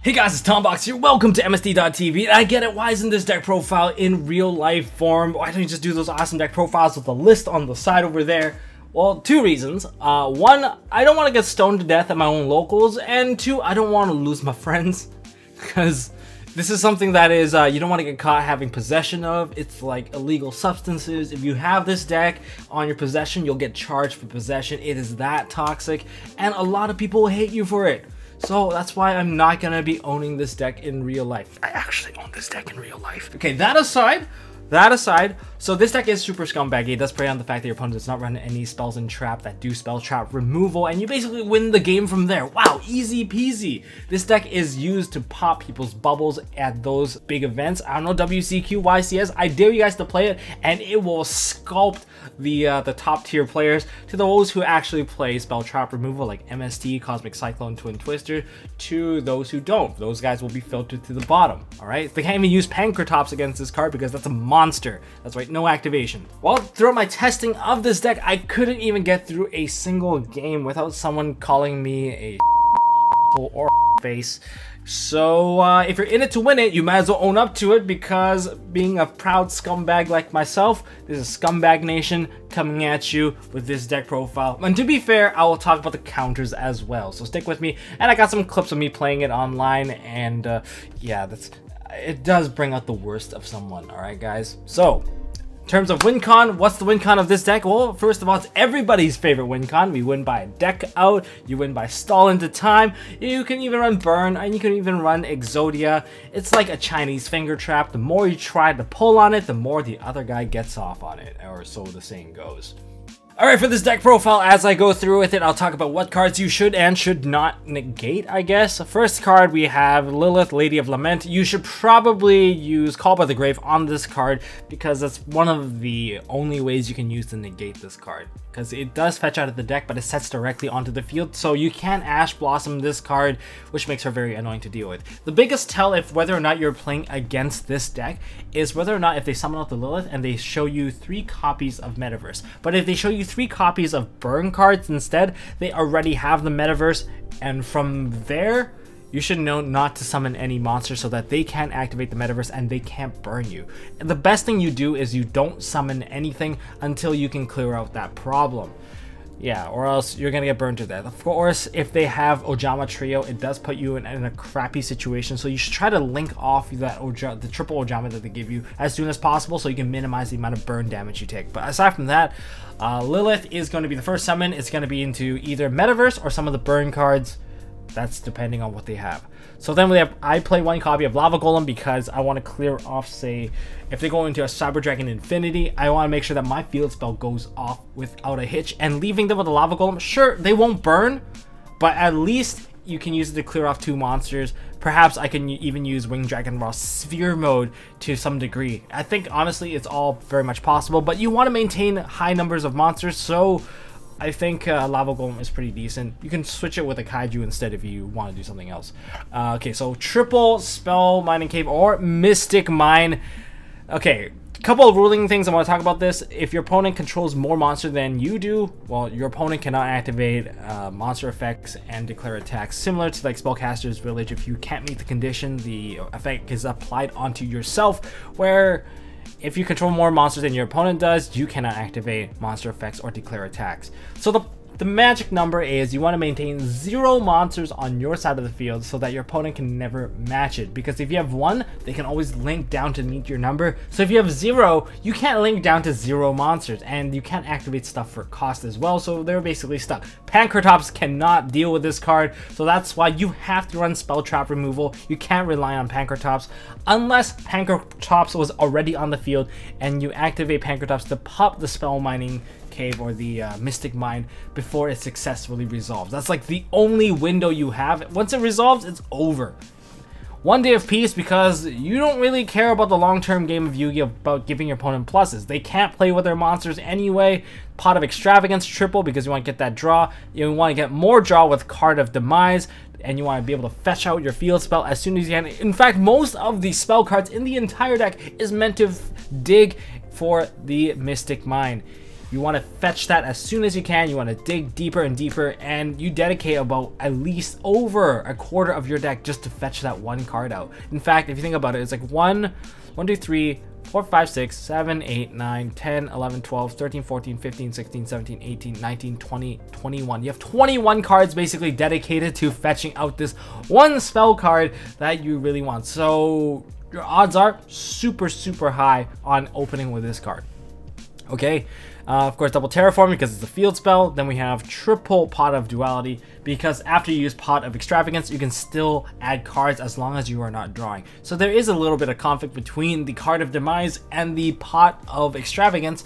Hey guys, it's Tombox here. Welcome to MST.TV. I get it. Why isn't this deck profile in real life form? Why don't you just do those awesome deck profiles with the list on the side over there? Well, two reasons. One, I don't want to get stoned to death at my own locals, and two, I don't want to lose my friends because this is something that is you don't want to get caught having possession of. It's like illegal substances. If you have this deck on your possession, you'll get charged for possession. It is that toxic, and a lot of people hate you for it. So that's why I'm not gonna be owning this deck in real life. I actually own this deck in real life. Okay, that aside, so this deck is super scumbaggy. It does prey on the fact that your opponent does not run any spells and trap that do spell trap removal, and you basically win the game from there. Wow, easy peasy. This deck is used to pop people's bubbles at those big events. I don't know, WCQ, YCS, I dare you guys to play it, and it will sculpt the top tier players to those who actually play spell trap removal like MST, Cosmic Cyclone, Twin Twister, to those who don't. Those guys will be filtered to the bottom, alright? They can't even use Pancratops against this card because that's a monster. That's right, no activation. Well, throughout my testing of this deck, I couldn't even get through a single game without someone calling me a or face. So if you're in it to win it, you might as well own up to it, because being a proud scumbag like myself, this is Scumbag Nation coming at you with this deck profile. And to be fair, I will talk about the counters as well, so stick with me. And I got some clips of me playing it online, and yeah, it does bring out the worst of someone, alright guys? So, in terms of win con, what's the win con of this deck? Well, first of all, it's everybody's favorite win con. We win by deck out, you win by stall into time, you can even run burn, and you can even run Exodia. It's like a Chinese finger trap. The more you try to pull on it, the more the other guy gets off on it, or so the saying goes. Alright, for this deck profile, as I go through with it, I'll talk about what cards you should and should not negate, I guess. First card, we have Lilith, Lady of Lament. You should probably use Call by the Grave on this card, because that's one of the only ways you can use to negate this card. Because it does fetch out of the deck, but it sets directly onto the field, so you can Ash Blossom this card, which makes her very annoying to deal with. The biggest tell if whether or not you're playing against this deck is whether or not if they summon out the Lilith and they show you 3 copies of Metaverse. But if they show you 3 copies of burn cards instead, they already have the Metaverse, and from there you should know not to summon any monsters so that they can't activate the Metaverse and they can't burn you. And the best thing you do is you don't summon anything until you can clear out that problem. Yeah, or else you're gonna get burned to death. Of course, if they have Ojama Trio, it does put you in a crappy situation, so you should try to link off the triple Ojama that they give you as soon as possible so you can minimize the amount of burn damage you take. But aside from that, Lilith is going to be the first summon. It's going to be into either Metaverse or some of the burn cards. That's depending on what they have. So then I play 1 copy of Lava Golem because I want to clear off, say, if they go into a Cyber Dragon Infinity, I want to make sure that my field spell goes off without a hitch. And leaving them with a Lava Golem, sure, they won't burn, but at least you can use it to clear off 2 monsters. Perhaps I can even use Winged Dragon Raw Sphere mode to some degree. I think, honestly, it's all very much possible, but you want to maintain high numbers of monsters, so I think Lava Golem is pretty decent. You can switch it with a Kaiju instead if you want to do something else. Okay, so triple Spell Mining Cave or Mystic Mine. Okay, a couple of ruling things I want to talk about this. If your opponent controls more monster than you do, well, your opponent cannot activate monster effects and declare attacks. Similar to like Spellcaster's Village, if you can't meet the condition, the effect is applied onto yourself, where if you control more monsters than your opponent does, you cannot activate monster effects or declare attacks. So the magic number is you want to maintain 0 monsters on your side of the field so that your opponent can never match it. Because if you have 1, they can always link down to meet your number. So if you have 0, you can't link down to 0 monsters, and you can't activate stuff for cost as well, so they're basically stuck. Pancratops cannot deal with this card, so that's why you have to run spell trap removal. You can't rely on Pancratops unless Pancratops was already on the field and you activate Pancratops to pop the Spell Mining Cave or the Mystic Mine before it successfully resolves. That's like the only window you have. Once it resolves, it's over. 1 day of peace, because you don't really care about the long-term game of Yu-Gi-Oh! About giving your opponent pluses. They can't play with their monsters anyway. Pot of Extravagance triple because you want to get that draw. You want to get more draw with Card of Demise, and you want to be able to fetch out your field spell as soon as you can. In fact, most of the spell cards in the entire deck is meant to dig for the Mystic Mine. You want to fetch that as soon as you can. You want to dig deeper and deeper, and you dedicate about at least over a quarter of your deck just to fetch that one card out. In fact, if you think about it, it's like 1, 2, 3, 4, 5, 6, 7, 8, 9, 10, 11, 12, 13, 14, 15, 16, 17, 18, 19, 20, 21. You have 21 cards basically dedicated to fetching out this one spell card that you really want. So your odds are super, super high on opening with this card. Okay, of course, double terraform because it's a field spell. Then we have triple Pot of Duality because after you use Pot of Extravagance, you can still add cards as long as you are not drawing. So there is a little bit of conflict between the Card of Demise and the Pot of Extravagance,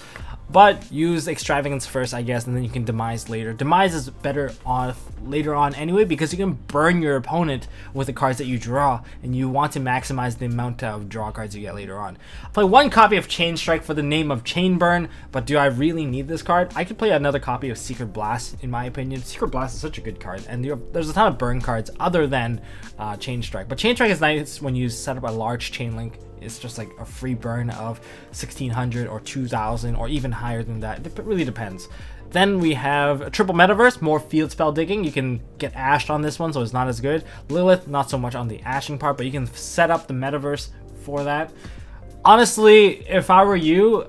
but use Extravagance first, I guess, and then you can Demise later. Demise is better off later on anyway because you can burn your opponent with the cards that you draw, and you want to maximize the amount of draw cards you get later on. I'll play one copy of Chain Strike for the name of Chain Burn, but do I really need this card? I could play another copy of Secret Blast, in my opinion. Secret Blast is such a good card, and there's a ton of burn cards other than Chain Strike. But Chain Strike is nice when you set up a large chain link. It's just like a free burn of 1600 or 2000 or even higher than that. It really depends. Then we have a triple Metaverse, more field spell digging. You can get ashed on this one, so it's not as good. Lilith, not so much on the ashing part, but you can set up the Metaverse for that. Honestly, if I were you,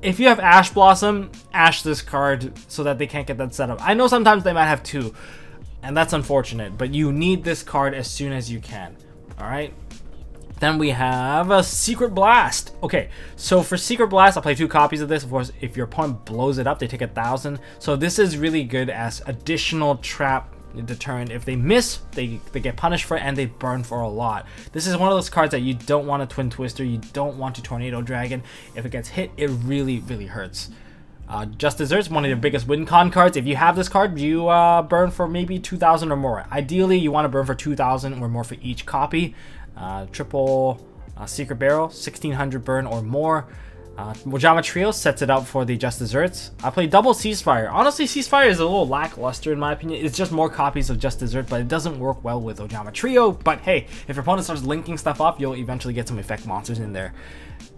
if you have Ash Blossom, ash this card so that they can't get that set up. I know sometimes they might have two, and that's unfortunate, but you need this card as soon as you can. All right. Then we have a Secret Blast. Okay, so for Secret Blast, I'll play 2 copies of this. Of course, if your opponent blows it up, they take 1,000. So this is really good as additional trap deterrent. If they miss, they get punished for it, and they burn for a lot. This is one of those cards that you don't want to Twin Twister, you don't want to Tornado Dragon. If it gets hit, it really, really hurts. Just Desserts, one of your biggest win con cards. If you have this card, you burn for maybe 2,000 or more. Ideally, you want to burn for 2,000 or more for each copy. Triple Secret Barrel, 1600 burn or more. Mojama Trio sets it up for the Just Desserts. I play double Ceasefire. Honestly, Ceasefire is a little lackluster in my opinion. It's just more copies of Just Dessert, but it doesn't work well with Ojama Trio. But hey, if your opponent starts linking stuff up, you'll eventually get some effect monsters in there.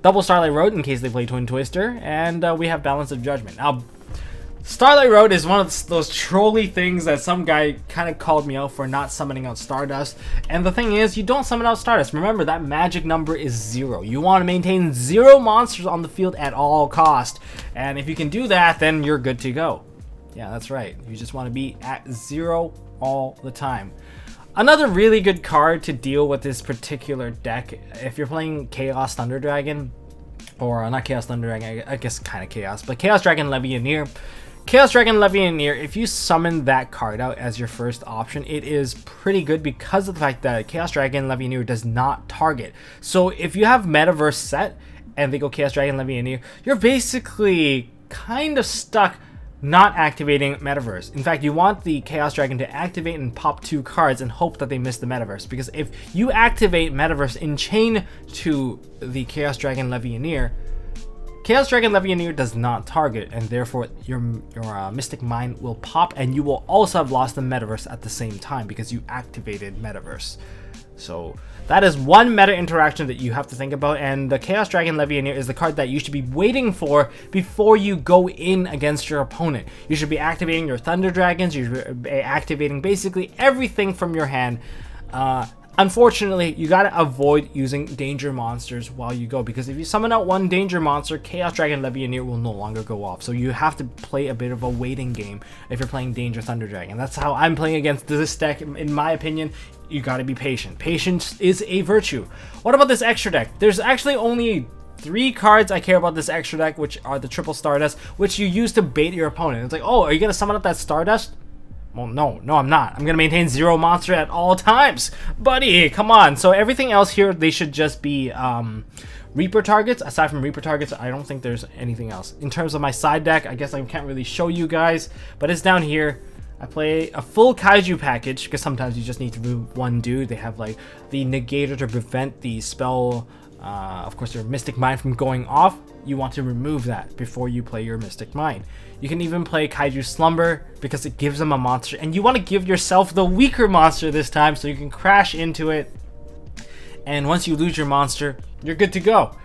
Double Starlight Road in case they play Twin Twister, and we have Balance of Judgment. Now, Starlight Road is one of those trolly things that some guy kind of called me out for not summoning out Stardust. And the thing is, you don't summon out Stardust. Remember, that magic number is 0. You want to maintain 0 monsters on the field at all cost. And if you can do that, then you're good to go. Yeah, that's right. You just want to be at 0 all the time. Another really good card to deal with this particular deck, if you're playing Chaos Thunder Dragon, or not Chaos Thunder Dragon, I guess kind of Chaos, but Chaos Dragon Levianeer. Chaos Dragon Levianeer, if you summon that card out as your first option, it is pretty good because of the fact that Chaos Dragon Levianeer does not target. So if you have Metaverse set and they go Chaos Dragon Levianeer, you're basically kind of stuck not activating Metaverse. In fact, you want the Chaos Dragon to activate and pop 2 cards and hope that they miss the Metaverse. Because if you activate Metaverse in chain to the Chaos Dragon Levianeer, Chaos Dragon Levianeer does not target, and therefore your Mystic Mine will pop, and you will also have lost the Metaverse at the same time because you activated Metaverse. So that is one meta interaction that you have to think about, and the Chaos Dragon Levianeer is the card that you should be waiting for before you go in against your opponent. You should be activating your Thunder Dragons, you should be activating basically everything from your hand. Unfortunately, you gotta avoid using danger monsters while you go, because if you summon out one danger monster, Chaos Dragon Levianeer will no longer go off. So you have to play a bit of a waiting game if you're playing Danger Thunder Dragon. That's how I'm playing against this deck, in my opinion. You gotta be patient. Patience is a virtue. What about this extra deck? There's actually only 3 cards I care about this extra deck, which are the Triple Stardust, which you use to bait your opponent. It's like, oh, are you gonna summon up that Stardust? Well, no, I'm not. I'm gonna maintain 0 monster at all times. Buddy, come on. So everything else here, they should just be Reaper targets. Aside from Reaper targets, I don't think there's anything else. In terms of my side deck, I guess I can't really show you guys, but it's down here. I play a full Kaiju package, because sometimes you just need to remove one dude. They have like the Negator to prevent the spell, of course, your Mystic Mine from going off. You want to remove that before you play your Mystic Mine. You can even play Kaiju Slumber because it gives them a monster, and you want to give yourself the weaker monster this time so you can crash into it, and once you lose your monster, you're good to go.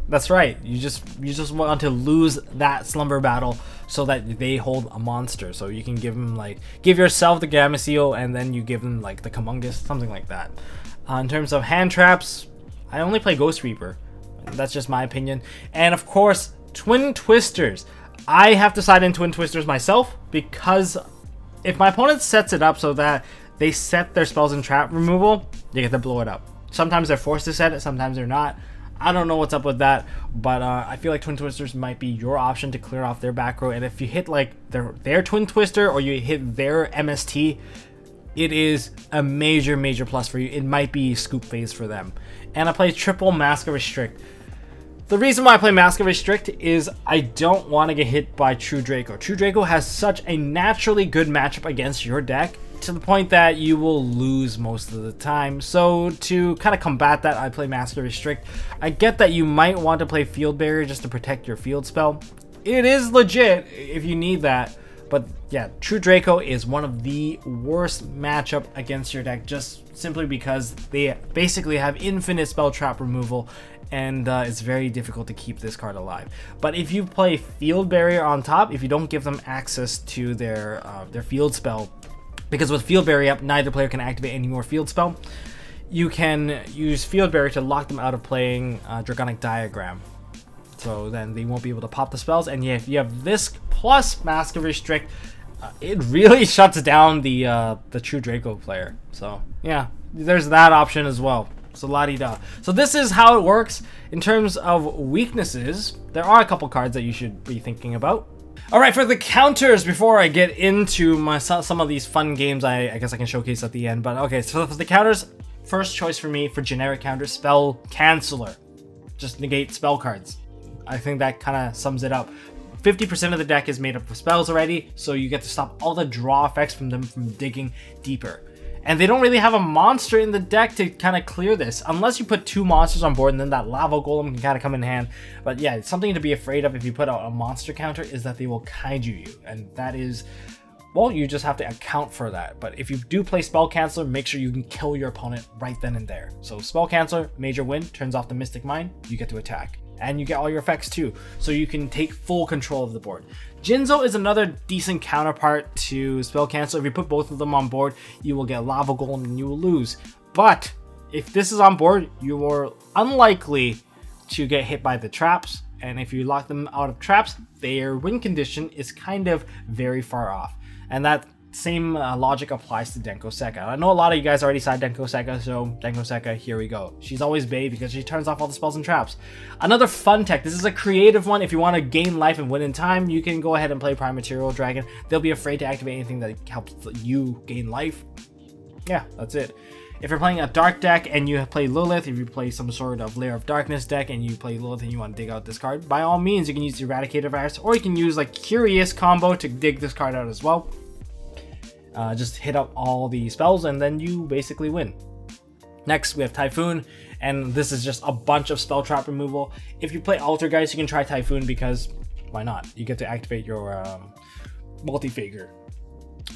That's right. You just want to lose that Slumber Battle so that they hold a monster. So you can give them give yourself the Gameciel and then you give them like the Kumungus, something like that. In terms of hand traps, I only play Ghost Reaper. That's just my opinion. And of course, Twin Twisters. I have to side in Twin Twisters myself because if my opponent sets it up so that they set their spells in trap removal, they get to blow it up. Sometimes they're forced to set it, sometimes they're not. I don't know what's up with that, but I feel like Twin Twisters might be your option to clear off their back row. And if you hit like their Twin Twister or you hit their MST, it is a major plus for you. It might be scoop phase for them. And I play triple Mask of Restrict. The reason why I play Mask of Restrict is I don't want to get hit by True Draco. True Draco has such a naturally good matchup against your deck to the point that you will lose most of the time. So to kind of combat that, I play Mask of Restrict. I get that you might want to play Field Barrier just to protect your field spell. It is legit if you need that. But yeah, True Draco is one of the worst matchup against your deck just simply because they basically have infinite spell trap removal and it's very difficult to keep this card alive. But if you play Field Barrier on top, if you don't give them access to their field spell, because with Field Barrier up, neither player can activate any more field spell, you can use Field Barrier to lock them out of playing Draconic Diagram. So then they won't be able to pop the spells. And yeah, if you have this plus Mask of Restrict, it really shuts down the True Draco player. So yeah, there's that option as well. So la-di-da. So this is how it works. In terms of weaknesses, there are a couple cards that you should be thinking about. Alright, for the counters, before I get into some of these fun games I guess I can showcase at the end. But okay, so for the counters, first choice for me for generic counters, Spell Canceller. Just negate spell cards. I think that kind of sums it up. 50% of the deck is made up of spells already, so you get to stop all the draw effects from them from digging deeper. And they don't really have a monster in the deck to kind of clear this, unless you put 2 monsters on board, and then that Lava Golem can kind of come in hand. But yeah, it's something to be afraid of if you put out a monster counter is that they will kaiju you, and that is, well, you just have to account for that. But if you do play Spell Canceller, make sure you can kill your opponent right then and there. So Spell Canceller, major win, turns off the Mystic Mine, you get to attack. And you get all your effects too, so you can take full control of the board. Jinzo is another decent counterpart to Spell Cancel. If you put both of them on board, you will get Lava Golem and you will lose. But if this is on board, you are unlikely to get hit by the traps. And if you lock them out of traps, their win condition is kind of very far off. And that same logic applies to Denko Sekka. I know a lot of you guys already side Denko Sekka, so Denko Sekka, here we go. She's always bae because she turns off all the spells and traps. Another fun tech, this is a creative one. If you want to gain life and win in time, you can go ahead and play Prime Material Dragon. They'll be afraid to activate anything that helps you gain life. Yeah, that's it. If you're playing a dark deck and you play Lilith, if you play some sort of Lair of Darkness deck and you play Lilith and you want to dig out this card, by all means you can use the Eradicator Virus, or you can use like Curious combo to dig this card out as well. Just hit up all the spells and then you basically win. Next we have Typhoon, and this is just a bunch of spell trap removal. If you play Altergeist, you can try Typhoon because why not? You get to activate your multi-figure.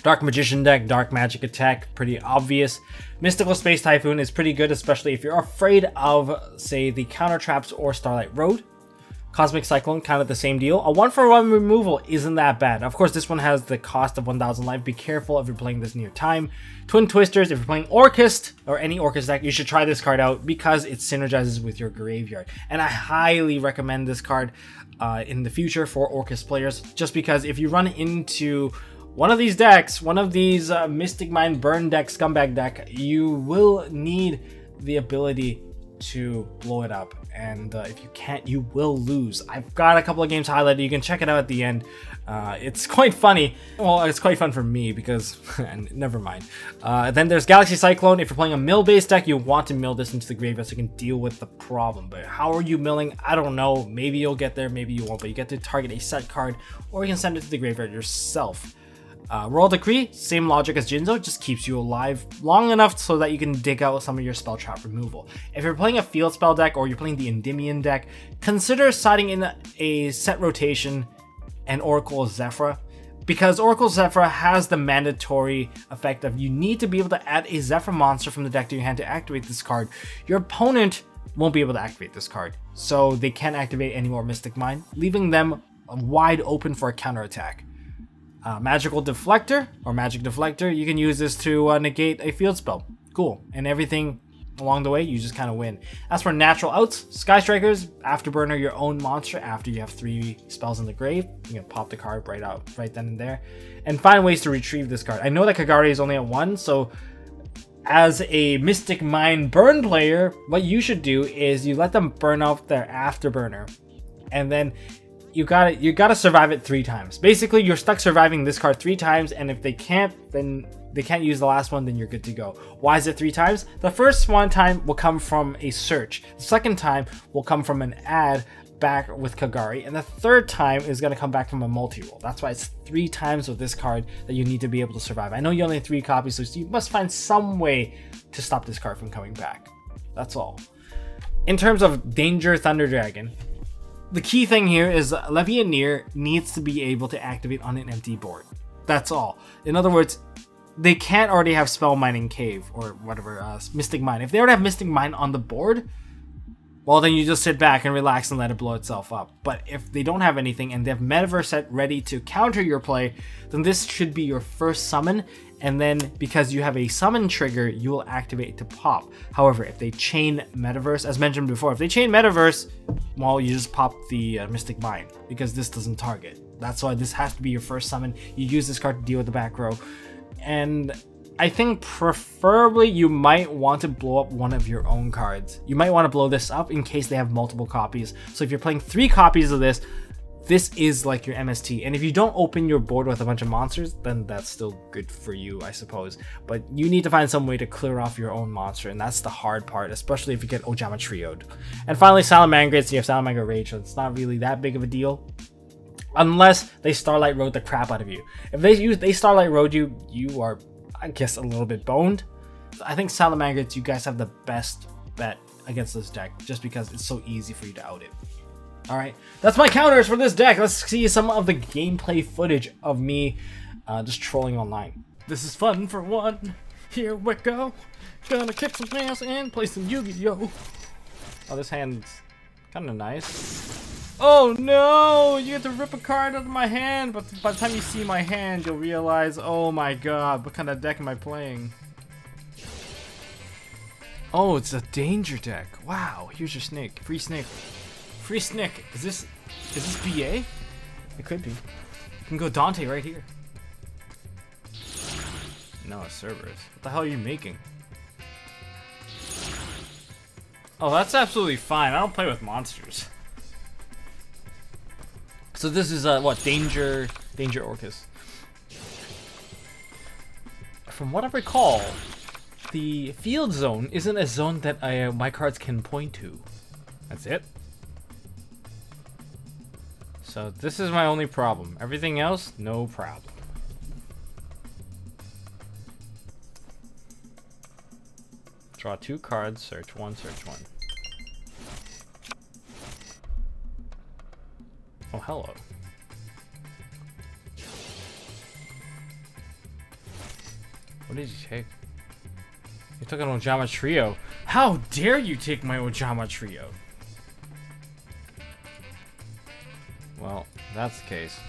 Dark Magician deck, Dark Magic attack, pretty obvious. Mystical Space Typhoon is pretty good, especially if you're afraid of, say, the counter traps or Starlight Road. Cosmic Cyclone, kind of the same deal. A 1-for-1 removal isn't that bad. Of course, this one has the cost of 1000 life. Be careful if you're playing this near time. Twin Twisters, if you're playing Orcust or any Orcust deck, you should try this card out because it synergizes with your graveyard. And I highly recommend this card in the future for Orcust players, just because if you run into one of these decks, one of these Mystic Mine Burn deck, Scumbag deck, you will need the ability to blow it up, and if you can't, you will lose. I've got a couple of games highlighted. You can check it out at the end. It's quite funny. Well, it's quite fun for me because never mind. Then there's Galaxy Cyclone. If you're playing a mill-based deck, you want to mill this into the graveyard so you can deal with the problem. But how are you milling? I don't know. Maybe you'll get there, maybe you won't. But you get to target a set card, or you can send it to the graveyard yourself. Royal Decree, same logic as Jinzo, just keeps you alive long enough so that you can dig out some of your spell trap removal. If you're playing a field spell deck or you're playing the Endymion deck, consider siding in a set rotation and Oracle Zephyr, because Oracle Zephyr has the mandatory effect of you need to be able to add a Zephyr monster from the deck to your hand to activate this card. Your opponent won't be able to activate this card. So they can't activate any more Mystic Mine, leaving them wide open for a counterattack. Magical Deflector or Magic Deflector, you can use this to negate a field spell. Cool. And everything along the way, you just kind of win. As for natural outs, Sky Strikers, Afterburner your own monster after you have 3 spells in the grave. You can pop the card right out, right then and there. And find ways to retrieve this card. I know that Kagari is only at 1, so as a Mystic Mine burn player, what you should do is you let them burn off their Afterburner. And then you gotta survive it 3 times. Basically, you're stuck surviving this card 3 times, and if they can't, then they can't use the last one, then you're good to go. Why is it 3 times? The first one time will come from a search. The second time will come from an ad back with Kagari, and the third time is going to come back from a multi-roll. That's why it's 3 times with this card that you need to be able to survive. I know you only have 3 copies, so you must find some way to stop this card from coming back. That's all. In terms of Danger Thunder Dragon, the key thing here is Levianeer needs to be able to activate on an empty board. That's all. In other words, they can't already have Spell Mining Cave or whatever, Mystic Mine. If they already have Mystic Mine on the board, well, then you just sit back and relax and let it blow itself up. But if they don't have anything and they have Metaverse set ready to counter your play, then this should be your first summon. And then because you have a summon trigger, you will activate to pop. However, if they chain Metaverse, as mentioned before, if they chain Metaverse, well, you just pop the Mystic Mine because this doesn't target. That's why this has to be your first summon. You use this card to deal with the back row. And I think preferably you might want to blow up one of your own cards. You might want to blow this up in case they have multiple copies. So if you're playing 3 copies of this, this is like your MST. And if you don't open your board with a bunch of monsters, then that's still good for you, I suppose. But you need to find some way to clear off your own monster, and that's the hard part, especially if you get Ojama Trio'd. And finally, Salamangreats, you have Salamangreat Rage, so it's not really that big of a deal. Unless they Starlight Road the crap out of you. If they Starlight Road you, you are, I guess, a little bit boned. I think Salamangreats, you guys have the best bet against this deck, just because it's so easy for you to out it. Alright, that's my counters for this deck. Let's see some of the gameplay footage of me just trolling online. This is fun for one. Here we go. Gonna kick some ass and play some Yu-Gi-Oh! Oh, this hand's kind of nice. Oh no! You get to rip a card out of my hand, but by the time you see my hand, you'll realize, oh my god, what kind of deck am I playing? Oh, it's a danger deck. Wow, here's your snake. Free snake. Free snake. Is this BA? It could be. You can go Dante right here. No, it's Cerberus. What the hell are you making? Oh, that's absolutely fine. I don't play with monsters. So this is what, Danger Orcus. From what I recall, the field zone isn't a zone that my cards can point to. That's it. So this is my only problem. Everything else, no problem. Draw 2 cards, search 1, search 1. Oh, hello. What did you take? You took an Ojama Trio. How dare you take my Ojama Trio? Well, if that's the case.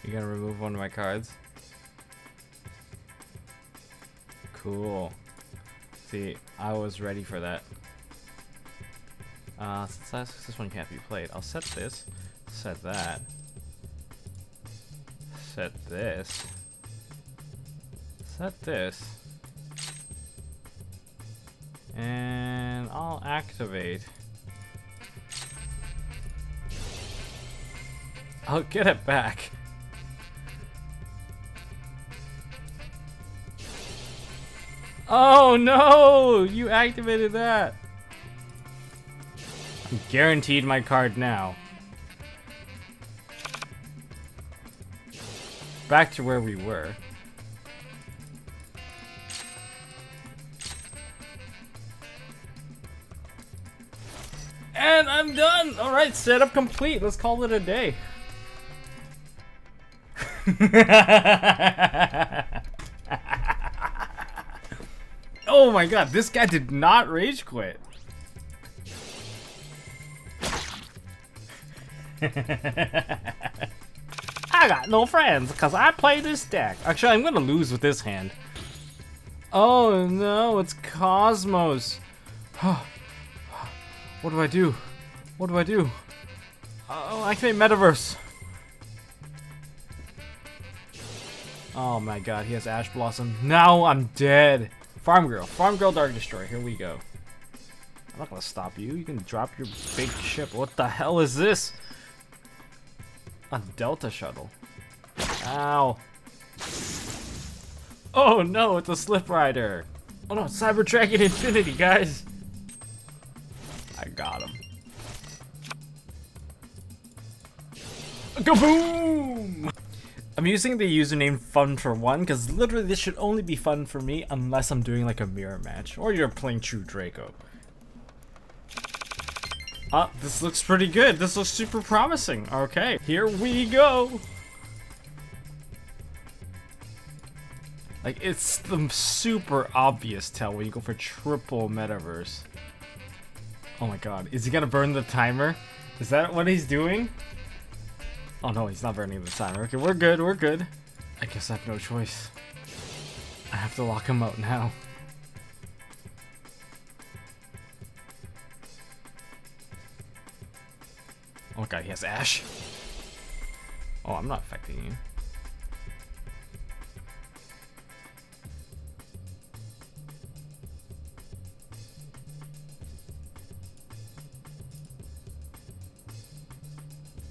You gonna remove one of my cards? Cool. See, I was ready for that. Since this one can't be played, I'll set this, set that, set this, set this, and I'll activate. I'll get it back. Oh no! You activated that! I'm guaranteed my card now. Back to where we were. And I'm done! Alright, setup complete. Let's call it a day. Oh my god, this guy did not rage quit. I got no friends because I play this deck. Actually, I'm gonna lose with this hand. Oh no, it's Cosmos. What do I do? What do I do? Oh, activate Metaverse. Oh my god, he has Ash Blossom. Now I'm dead. Farm Girl Dark Destroyer, here we go. I'm not gonna stop you. You can drop your big ship. What the hell is this? A Delta Shuttle. Ow. Oh no, it's a Slip Rider. Oh no, it's Cyber Dragon Infinity, guys. I got him. Kaboom! I'm using the username fun1 because literally this should only be fun for me unless I'm doing like a mirror match or you're playing True Draco. This looks pretty good. This looks super promising. Okay, here we go. Like, it's the super obvious tell when you go for triple Metaverse. Oh my god, is he gonna burn the timer? Is that what he's doing? Oh no, he's not burning the timer. Okay, we're good, we're good. I guess I have no choice. I have to lock him out now. Oh god, he has Ash. Oh, I'm not affecting you.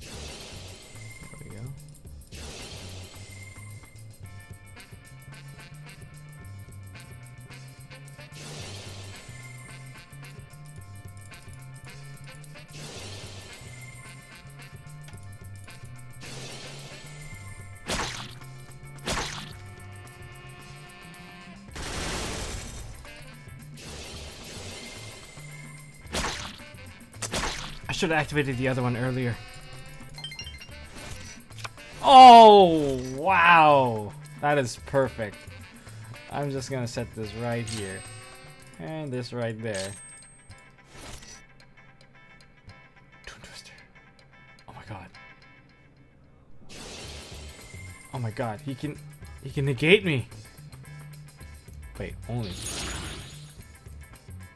There we go. I should have activated the other one earlier. Oh, wow. That is perfect. I'm just gonna set this right here. And this right there. Twin Twister. Oh my god. Oh my god, he can negate me. Wait, only.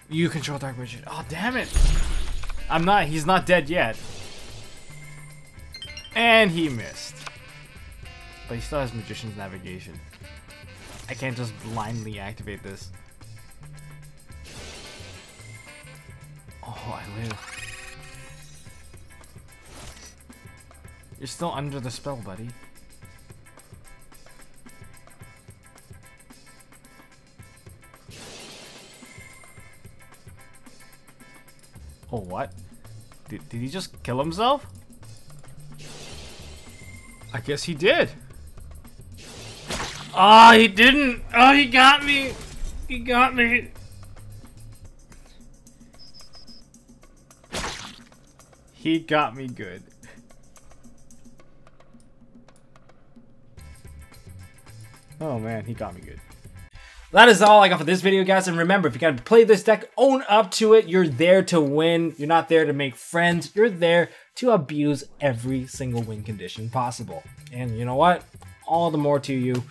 You control Dark Magician. Oh, damn it. He's not dead yet. And he missed. But he still has Magician's Navigation. I can't just blindly activate this. Oh, I live. You're still under the spell, buddy. Oh, what? Did he just kill himself? I guess he did. Oh, he didn't. Oh, he got me. He got me. He got me good. Oh man, he got me good. That is all I got for this video, guys. And remember, if you gotta play this deck, own up to it. You're there to win. You're not there to make friends. You're there to abuse every single win condition possible. And you know what? All the more to you.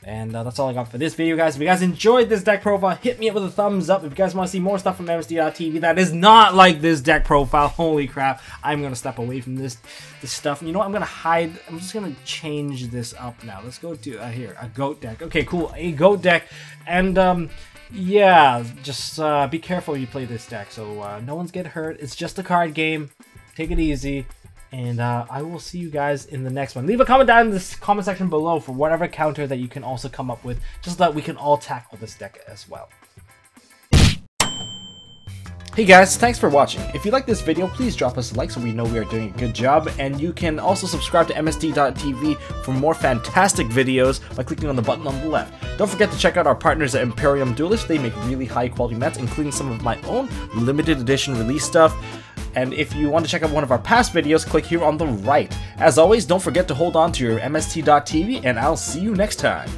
And that's all I got for this video, guys. If you guys enjoyed this deck profile, hit me up with a thumbs up. If you guys want to see more stuff from MST.TV that is not like this deck profile, holy crap, I'm going to step away from this stuff. And you know what? I'm going to hide. I'm just going to change this up now. Let's go to here, a goat deck. Okay, cool. A goat deck. And yeah, just be careful when you play this deck so no one's get hurt. It's just a card game. Take it easy. And I will see you guys in the next one. Leave a comment down in the comment section below for whatever counter that you can also come up with, just so that we can all tackle this deck as well. Hey guys, thanks for watching. If you like this video, please drop us a like so we know we are doing a good job. And you can also subscribe to MST.TV for more fantastic videos by clicking on the button on the left. Don't forget to check out our partners at Imperium Duelist. They make really high quality mats, including some of my own limited edition release stuff. And if you want to check out one of our past videos, click here on the right. As always, don't forget to hold on to your MST.TV, and I'll see you next time.